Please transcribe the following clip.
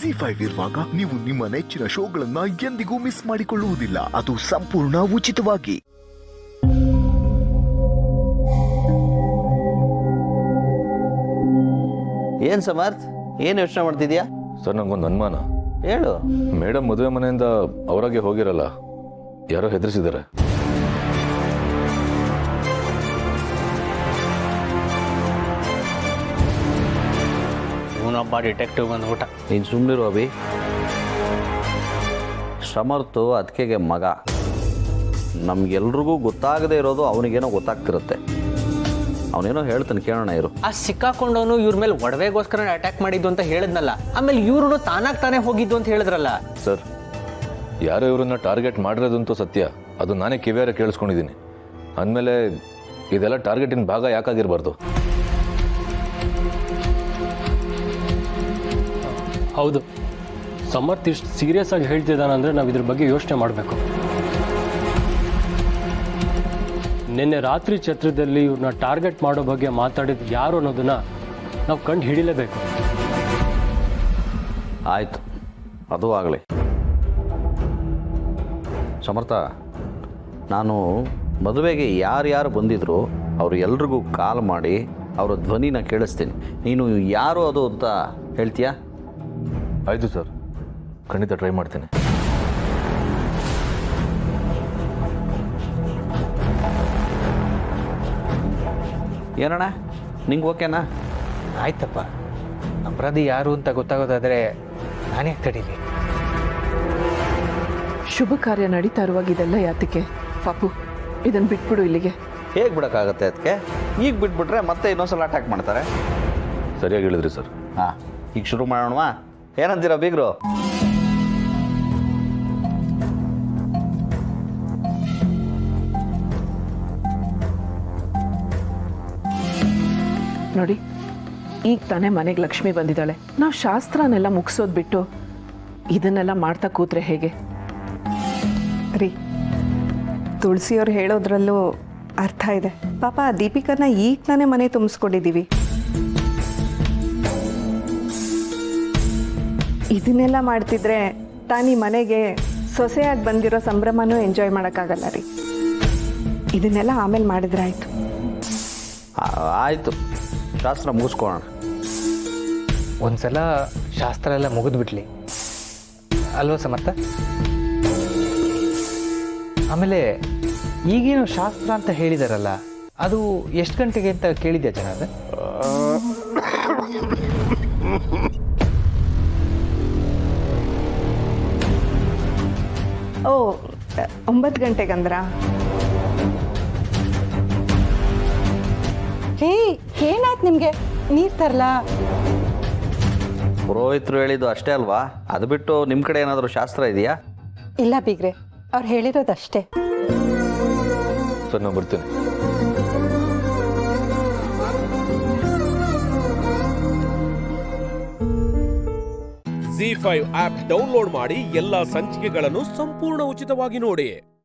ZEE5 ಇರುವಾಗ ನೀವು ನಿಮ್ಮ ನೆಚ್ಚಿನ ಶೋಗಳನ್ನ ಎಂದಿಗೂ ಮಿಸ್ ಮಾಡಿಕೊಳ್ಳುವುದಿಲ್ಲ. ಅದು ಸಂಪೂರ್ಣ ಉಚಿತವಾಗಿ. ಏನ್ ಸಮರ್ಥ್, ಏನ್ ಯೋಚನೆ ಮಾಡ್ತಿದ್ಯಾ? ಸರ್, ನಂಗೊಂದು ಅನುಮಾನ. ಹೇಳು. ಮೇಡಮ್ ಮದುವೆ ಮನೆಯಿಂದ ಅವರಾಗೆ ಹೋಗಿರಲ್ಲ, ಯಾರೋ ಹೆದರಿಸಿದ್ದಾರೆ. ಇವನೊಬ್ಬ ಡಿಟೆಕ್ಟಿವ್ ಬಂದ್ಬಿಟ್ಟ. ನೀನು ಸುಮ್ಮನಿರು ಅಭಿ. ಸಮರ್ಥು ಅದಕ್ಕೆ ಮಗ. ನಮ್ಗೆಲ್ರಿಗೂ ಗೊತ್ತಾಗದೇ ಇರೋದು ಅವನಿಗೇನೋ ಗೊತ್ತಾಗ್ತಿರುತ್ತೆ. ಅವನೇನೋ ಹೇಳ್ತಾನೆ, ಕೇಳೋಣ ಇರು. ಆ ಸಿಕ್ಕಾಕೊಂಡವನು ಇವ್ರ ಮೇಲೆ ಒಡವೆಗೋಸ್ಕರ ಅಟ್ಯಾಕ್ ಮಾಡಿದ್ದು ಅಂತ ಹೇಳಿದ್ನಲ್ಲ, ಆಮೇಲೆ ಇವ್ರು ತಾನಾಗ್ ತಾನೇ ಹೋಗಿದ್ದು ಅಂತ ಹೇಳಿದ್ರಲ್ಲ. ಸರ್, ಯಾರೋ ಇವ್ರನ್ನ ಟಾರ್ಗೆಟ್ ಮಾಡಿರೋದಂತೂ ಸತ್ಯ. ಅದು ನಾನೇ ಕಿವಿಯಾರ ಕೇಳಿಸ್ಕೊಂಡಿದ್ದೀನಿ. ಅಂದಮೇಲೆ ಇದೆಲ್ಲ ಟಾರ್ಗೆಟಿನ ಭಾಗ ಯಾಕಾಗಿರ್ಬಾರ್ದು? ಹೌದು, ಸಮರ್ಥ್ ಇಷ್ಟು ಸೀರಿಯಸ್ ಆಗಿ ಹೇಳ್ತಿದ್ದಾನಂದರೆ ನಾವು ಇದ್ರ ಬಗ್ಗೆ ಯೋಚನೆ ಮಾಡಬೇಕು. ನಿನ್ನೆ ರಾತ್ರಿ ಛತ್ರದಲ್ಲಿ ಇವ್ರನ್ನ ಟಾರ್ಗೆಟ್ ಮಾಡೋ ಬಗ್ಗೆ ಮಾತಾಡಿದ್ದು ಯಾರು ಅನ್ನೋದನ್ನ ನಾವು ಕಂಡು ಹಿಡಿಲೇಬೇಕು. ಆಯಿತು, ಅದು ಆಗಲಿ. ಸಮರ್ಥ, ನಾನು ಮದುವೆಗೆ ಯಾರ್ಯಾರು ಬಂದಿದ್ರು ಅವರು ಎಲ್ರಿಗೂ ಕಾಲ್ ಮಾಡಿ ಅವರ ಧ್ವನಿನ ಕೇಳಿಸ್ತೀನಿ. ನೀನು ಯಾರು ಅದು ಅಂತ ಹೇಳ್ತೀಯಾ? ಆಯಿತು ಸರ್, ಖಂಡಿತ ಟ್ರೈ ಮಾಡ್ತೀನಿ. ಏನಣ್ಣ, ನಿಂಗೆ ಓಕೆನಾ? ಆಯ್ತಪ್ಪ, ಅಪರಾಧಿ ಯಾರು ಅಂತ ಗೊತ್ತಾಗೋದಾದ್ರೆ ನಾನೇ ತಡೀಲಿ. ಶುಭ ಕಾರ್ಯ ನಡೀತಾ ಇರುವಾಗ ಇದೆಲ್ಲ ಯಾತಕ್ಕೆ? ಪಾಪು, ಇದನ್ನು ಬಿಟ್ಬಿಡು ಇಲ್ಲಿಗೆ. ಹೇಗೆ ಬಿಡೋಕ್ಕಾಗತ್ತೆ ಅದಕ್ಕೆ? ಈಗ ಬಿಟ್ಬಿಟ್ರೆ ಮತ್ತೆ ಇನ್ನೊಂದ್ಸಲ ಅಟ್ಯಾಕ್ ಮಾಡ್ತಾರೆ. ಸರಿಯಾಗಿ ಹೇಳಿದ್ರಿ ಸರ್. ಹಾಂ, ಈಗ ಶುರು ಮಾಡೋಣವಾ? ಏನಂತೀರ ಬೀಗ್ರು? ನೋಡಿ, ಈಗ ತಾನೇ ಮನೆಗೆ ಲಕ್ಷ್ಮಿ ಬಂದಿದ್ದಾಳೆ. ನಾವು ಶಾಸ್ತ್ರನೆಲ್ಲ ಮುಗಿಸೋದು ಬಿಟ್ಟು ಇದನ್ನೆಲ್ಲ ಮಾಡ್ತಾ ಕೂತ್ರೆ ಹೇಗೆ ರೀ? ತುಳಸಿಯವ್ರು ಹೇಳೋದ್ರಲ್ಲೂ ಅರ್ಥ ಇದೆ. ಪಾಪ ದೀಪಿಕನ ಈಗ ತಾನೇ ಮನೆ ತುಂಬಿಸ್ಕೊಂಡಿದ್ದೀವಿ. ಇದನ್ನೆಲ್ಲ ಮಾಡ್ತಿದ್ರೆ ತಾನಿ ಮನೆಗೆ ಸೊಸೆಯಾಗಿ ಬಂದಿರೋ ಸಂಭ್ರಮನೂ ಎಂಜಾಯ್ ಮಾಡೋಕ್ಕಾಗಲ್ಲ ರೀ. ಇದನ್ನೆಲ್ಲ ಆಮೇಲೆ ಮಾಡಿದ್ರೆ ಆಯಿತು. ಆಯಿತು, ಶಾಸ್ತ್ರ ಮುಗಿಸ್ಕೊಳ್ಳೋಣ. ಒಂದ್ಸಲ ಶಾಸ್ತ್ರ ಎಲ್ಲ ಮುಗಿದ್ಬಿಟ್ಲಿ ಅಲ್ವಾ ಸಮರ್ಥ? ಆಮೇಲೆ ಈಗೇನು ಶಾಸ್ತ್ರ ಅಂತ ಹೇಳಿದಾರಲ್ಲ, ಅದು ಎಷ್ಟು ಗಂಟೆಗೆ ಅಂತ ಕೇಳಿದ್ಯಾ ಜನ? ಓ, 9 ಗಂಟೆಗಂದ್ರ? ಹೇ, ಏನಾಯ್ತು ನಿಮಗೆ? ನೀರು ತರಲಾ? ಪುರೋಹಿತರು ಹೇಳಿದ್ದು ಅಷ್ಟೇ ಅಲ್ವಾ? ಅದು ಬಿಟ್ಟು ನಿಮ್ಮ ಕಡೆ ಏನಾದರೂ ಶಾಸ್ತ್ರ ಇದೆಯಾ? ಇಲ್ಲ ಬೀಗ್ರೆ, ಅವ್ರು ಹೇಳಿರೋದಷ್ಟೇ. ಸರ್, ನಾನು ಬರ್ತೀನಿ. ZEE5 ಆಪ್ ಡೌನ್ಲೋಡ್ ಮಾಡಿ ಎಲ್ಲಾ ಸಂಚಿಕೆಗಳನ್ನು ಸಂಪೂರ್ಣ ಉಚಿತವಾಗಿ ನೋಡಿ.